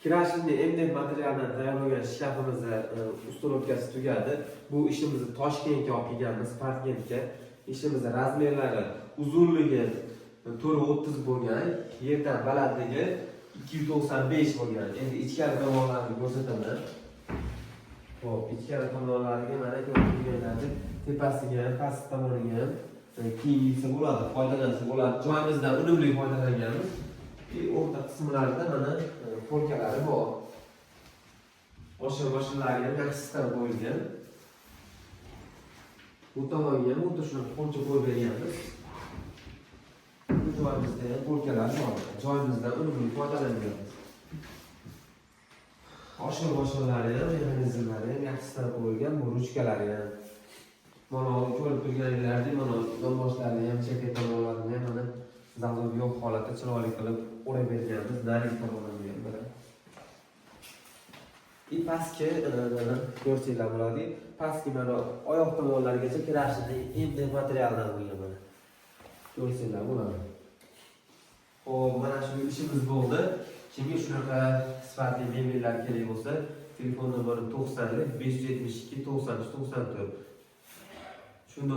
Kirashimni MDF materialdan tayyorlangan shkafimizni usturovkasi tugadi. Bu ishimizni Toshkentga olib kelganmiz, Parkentga. Ishimizni razmerlari uzunligi 4.30 bo'lgan, yerdan balandligi 295 bo'lgan. Endi ichkari tomonlarini ko'rsataman. Xo'p, ichkari tomonlariga mana ko'rib turganlaringiz, tepasiga ham, past tomoniga ham kiyim yeysa bo'ladi, foydalansa bo'ladi. Joyimizdan unumli foydalanganmiz. O'rta qismlarida mana polkalari bor. Boshqa-boshqalari ham yaxshisidan qo'yilgan. Bu tomonga ham xuddi shuni polcha qo'yib berganmiz. Bu joyimizda ham polkalar bor. Joyimizdan unumli foydalanganmiz. Boshqa-boshqalari ham, mexanizmlari ham yaxshisidan qo'yilgan. Bu ruchkalari ham. Mana ko'rib turganingizdek, mana yonboshlari ham, cheka tomonlarini ham mana zalog yo'q holatda chiroyli qilib o'rab berganmiz. Narigi tomonlarga ham mana. Pastki ko'rsanglar bo'ladi. Pastki mana oyoq tomonlarigacha kirashni MDF materialdan bo'lgan mana. Ko'rsanglar bo'ladi. Xo'p, mana shu ishimiz bo'ldi. Kimga shunaqa sifatli mebellar kerak bo'lsa, telefon nomerim 90 572 93 94.